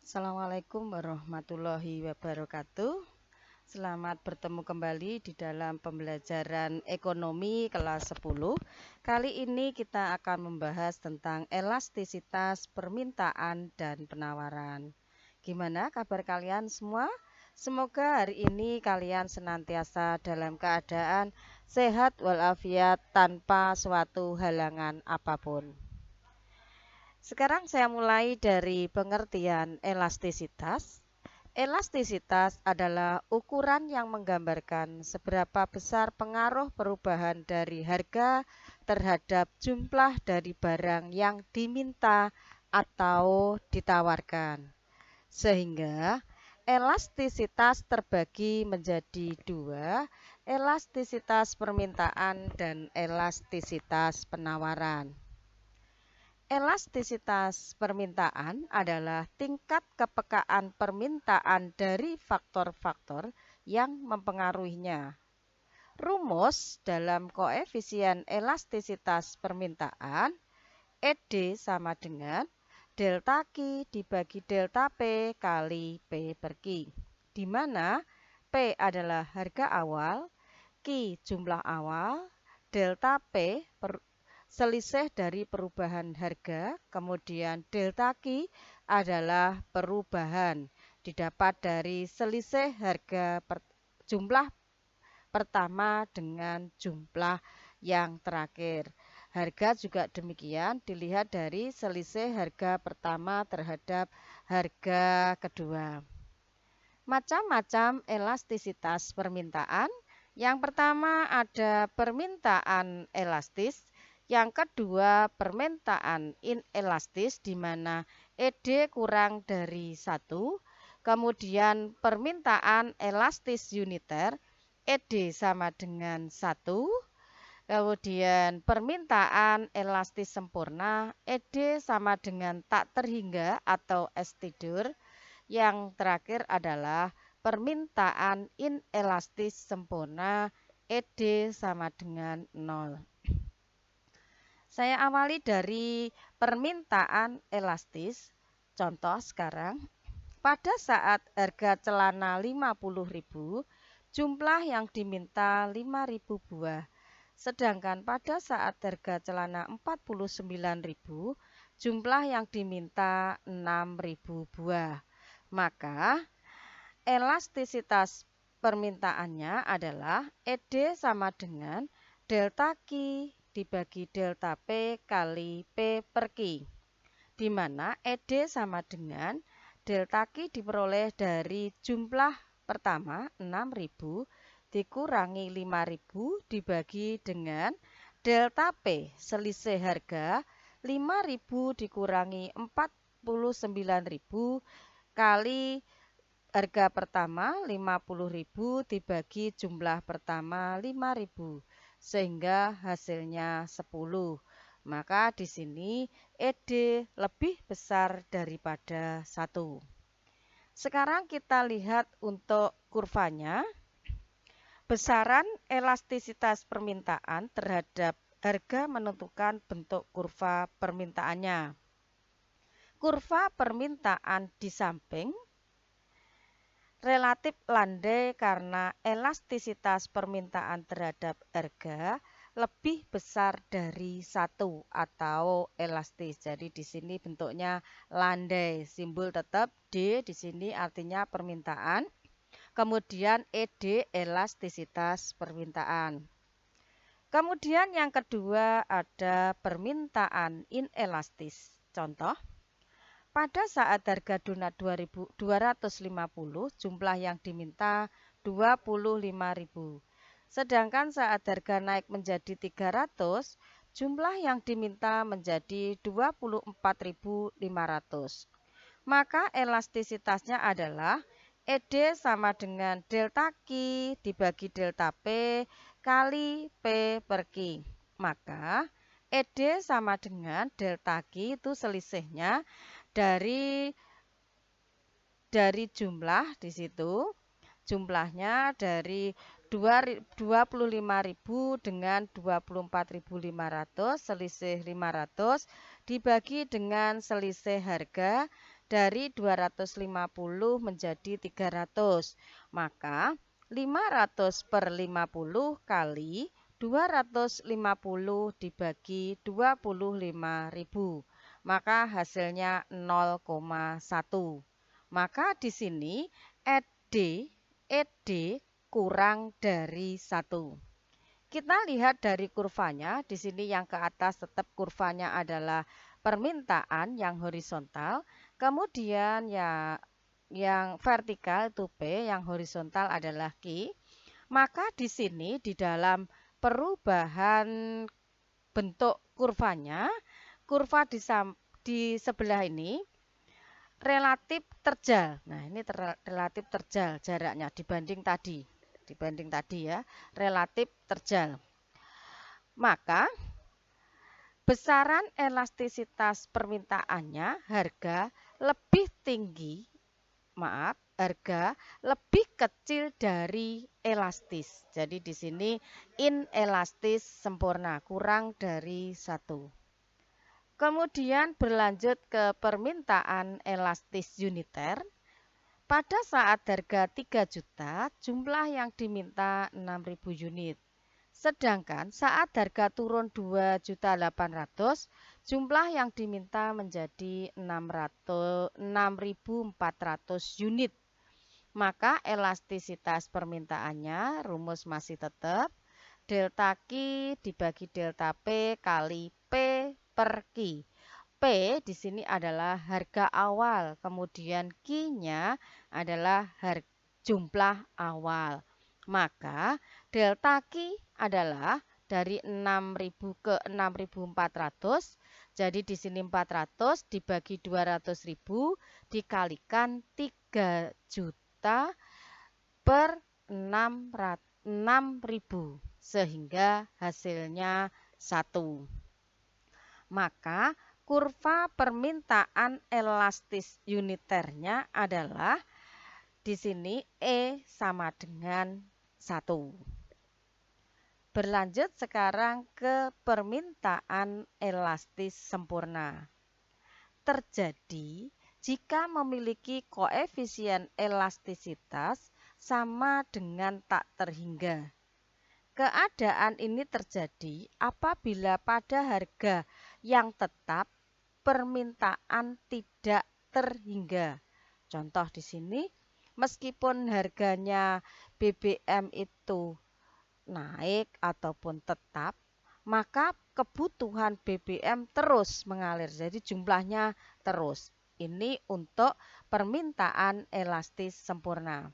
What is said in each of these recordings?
Assalamualaikum warahmatullahi wabarakatuh. Selamat bertemu kembali di dalam pembelajaran ekonomi kelas 10. Kali ini kita akan membahas tentang elastisitas permintaan dan penawaran. Gimana kabar kalian semua? Semoga hari ini kalian senantiasa dalam keadaan sehat walafiat tanpa suatu halangan apapun. Sekarang saya mulai dari pengertian elastisitas. Elastisitas adalah ukuran yang menggambarkan seberapa besar pengaruh perubahan dari harga terhadap jumlah dari barang yang diminta atau ditawarkan. Sehingga elastisitas terbagi menjadi dua, elastisitas permintaan dan elastisitas penawaran. Elastisitas permintaan adalah tingkat kepekaan permintaan dari faktor-faktor yang mempengaruhinya. Rumus dalam koefisien elastisitas permintaan ED sama dengan delta Q dibagi delta P kali P per Q, di mana P adalah harga awal, Q jumlah awal, delta P selisih dari perubahan harga, kemudian delta Q adalah perubahan didapat dari selisih harga jumlah pertama dengan jumlah yang terakhir. Harga juga demikian dilihat dari selisih harga pertama terhadap harga kedua. Macam-macam elastisitas permintaan. Yang pertama ada permintaan elastis. Yang kedua, permintaan inelastis di mana ED kurang dari 1. Kemudian permintaan elastis uniter, ED sama dengan 1. Kemudian permintaan elastis sempurna, ED sama dengan tak terhingga atau es tidur. Yang terakhir adalah permintaan inelastis sempurna, ED sama dengan 0. Saya awali dari permintaan elastis. Contoh sekarang, pada saat harga celana 50.000, jumlah yang diminta 5.000 buah. Sedangkan pada saat harga celana 49.000, jumlah yang diminta 6.000 buah. Maka elastisitas permintaannya adalah ED sama dengan delta Q dibagi delta P kali P per Q, di mana ED sama dengan delta Q diperoleh dari jumlah pertama 6.000 dikurangi 5.000 dibagi dengan delta P selisih harga 5.000 dikurangi 49.000 kali harga pertama 50.000 dibagi jumlah pertama 5.000 sehingga hasilnya 10. Maka di sini ED lebih besar daripada 1. Sekarang kita lihat untuk kurvanya. Besaran elastisitas permintaan terhadap harga menentukan bentuk kurva permintaannya. Kurva permintaan di samping relatif landai karena elastisitas permintaan terhadap harga lebih besar dari 1 atau elastis. Jadi di sini bentuknya landai, simbol tetap D di sini artinya permintaan. Kemudian ED elastisitas permintaan. Kemudian yang kedua ada permintaan inelastis. Contoh, pada saat harga donat 250, jumlah yang diminta 25.000. Sedangkan saat harga naik menjadi 300, jumlah yang diminta menjadi 24.500. Maka elastisitasnya adalah ED sama dengan delta Q dibagi delta P kali P per Q. Maka ED sama dengan delta Q itu selisihnya dari jumlah di situ, jumlahnya dari 25.000 dengan 24.500, selisih 500 dibagi dengan selisih harga dari 250 menjadi 300. Maka 500 per 50 kali 250 dibagi 25.000. Maka hasilnya 0,1. Maka di sini ED kurang dari 1. Kita lihat dari kurvanya, di sini yang ke atas tetap kurvanya adalah permintaan yang horizontal, kemudian ya yang vertikal itu P, yang horizontal adalah Q. Maka di sini di dalam perubahan bentuk kurvanya, kurva di sebelah ini relatif terjal. Nah, ini relatif terjal jaraknya dibanding tadi. Dibanding tadi ya, relatif terjal. Maka besaran elastisitas permintaannya harga lebih kecil dari elastis. Jadi di sini inelastis sempurna, kurang dari 1. Kemudian berlanjut ke permintaan elastis uniter. Pada saat harga 3 juta, jumlah yang diminta 6.000 unit. Sedangkan saat harga turun 2.800.000, jumlah yang diminta menjadi 6.400 unit. Maka elastisitas permintaannya, rumus masih tetap delta Q dibagi delta P kali P per Q. P di sini adalah harga awal, kemudian Q-nya adalah jumlah awal. Maka delta Q adalah dari 6.000 ke 6.400. Jadi di sini 400 dibagi 200.000 dikalikan 3 juta per 6.000 sehingga hasilnya 1. Maka kurva permintaan elastis uniternya adalah di sini E sama dengan 1. Berlanjut sekarang ke permintaan elastis sempurna. Terjadi jika memiliki koefisien elastisitas sama dengan tak terhingga. Keadaan ini terjadi apabila pada harga yang tetap permintaan tidak terhingga. Contoh di sini, meskipun harganya BBM itu naik ataupun tetap, maka kebutuhan BBM terus mengalir. Jadi jumlahnya terus. Ini untuk permintaan elastis sempurna.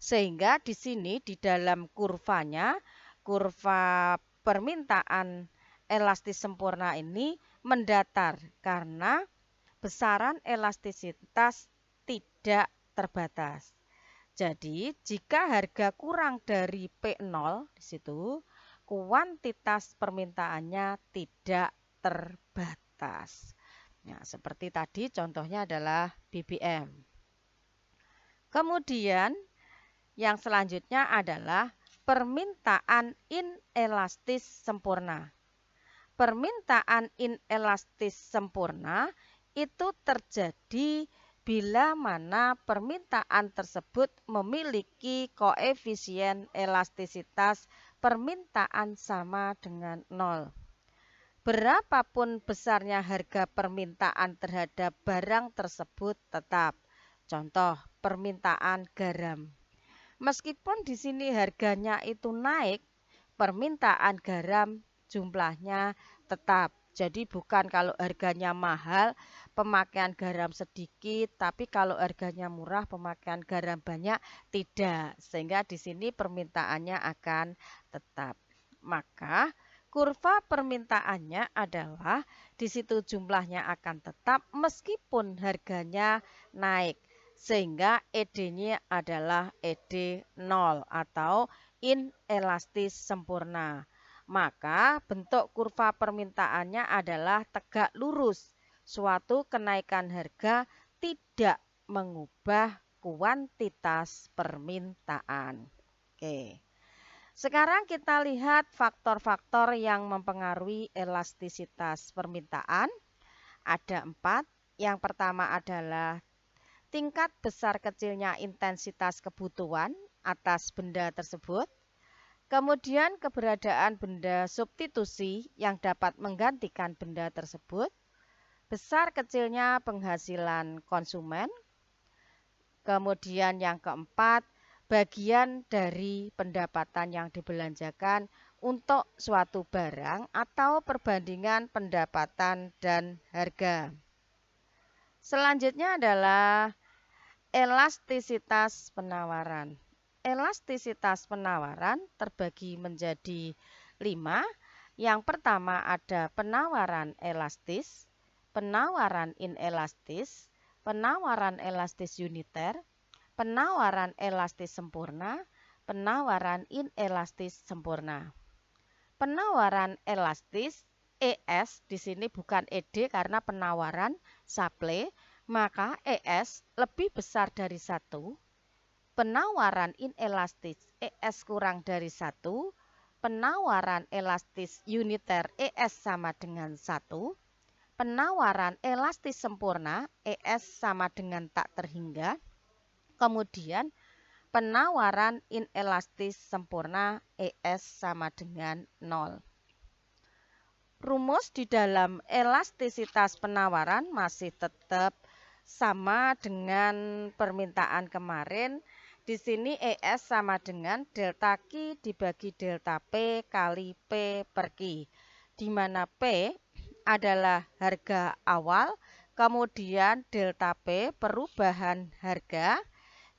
Sehingga di sini di dalam kurvanya, kurva permintaan elastis sempurna ini mendatar karena besaran elastisitas tidak terbatas. Jadi, jika harga kurang dari P0 di situ, kuantitas permintaannya tidak terbatas. Nah, seperti tadi contohnya adalah BBM. Kemudian yang selanjutnya adalah permintaan inelastis sempurna. Permintaan inelastis sempurna itu terjadi bila mana permintaan tersebut memiliki koefisien elastisitas permintaan sama dengan 0. Berapapun besarnya harga permintaan terhadap barang tersebut tetap. Contoh, permintaan garam. Meskipun di sini harganya itu naik, permintaan garam jumlahnya tetap. Jadi bukan kalau harganya mahal, pemakaian garam sedikit, tapi kalau harganya murah, pemakaian garam banyak, tidak. Sehingga di sini permintaannya akan tetap. Maka kurva permintaannya adalah di situ jumlahnya akan tetap meskipun harganya naik. Sehingga ED-nya adalah ED 0 atau inelastis sempurna. Maka bentuk kurva permintaannya adalah tegak lurus. Suatu kenaikan harga tidak mengubah kuantitas permintaan. Oke. Sekarang kita lihat faktor-faktor yang mempengaruhi elastisitas permintaan. Ada 4. Yang pertama adalah tingkat besar kecilnya intensitas kebutuhan atas benda tersebut. Kemudian keberadaan benda substitusi yang dapat menggantikan benda tersebut. Besar kecilnya penghasilan konsumen. Kemudian yang keempat, bagian dari pendapatan yang dibelanjakan untuk suatu barang atau perbandingan pendapatan dan harga. Selanjutnya adalah elastisitas penawaran. Elastisitas penawaran terbagi menjadi 5. Yang pertama ada penawaran elastis, penawaran inelastis, penawaran elastis uniter, penawaran elastis sempurna, penawaran inelastis sempurna. Penawaran elastis ES di sini bukan ED karena penawaran supply, maka ES lebih besar dari 1. Penawaran inelastis ES kurang dari 1. Penawaran elastis uniter ES sama dengan 1. Penawaran elastis sempurna ES sama dengan tak terhingga. Kemudian penawaran inelastis sempurna ES sama dengan 0. Rumus di dalam elastisitas penawaran masih tetap sama dengan permintaan kemarin. Di sini ES sama dengan delta Q dibagi delta P kali P per Q. Di mana P adalah harga awal, kemudian delta P perubahan harga,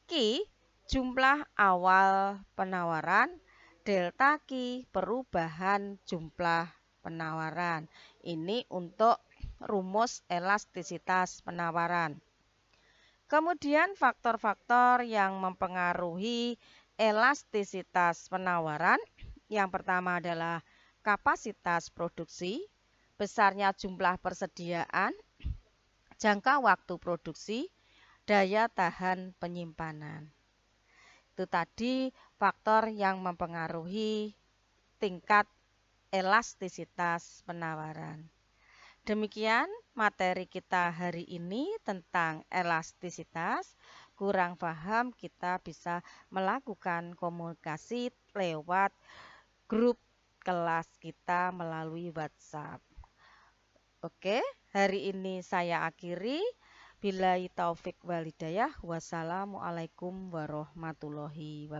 Q jumlah awal penawaran, delta Q perubahan jumlah penawaran. Ini untuk rumus elastisitas penawaran. Kemudian faktor-faktor yang mempengaruhi elastisitas penawaran. Yang pertama adalah kapasitas produksi, besarnya jumlah persediaan, jangka waktu produksi, daya tahan penyimpanan. Itu tadi faktor yang mempengaruhi tingkat elastisitas penawaran. Demikian materi kita hari ini tentang elastisitas. Kurang paham kita bisa melakukan komunikasi lewat grup kelas kita melalui WhatsApp. Oke, hari ini saya akhiri. Billahi taufik walhidayah. Wassalamualaikum warahmatullahi wabarakatuh.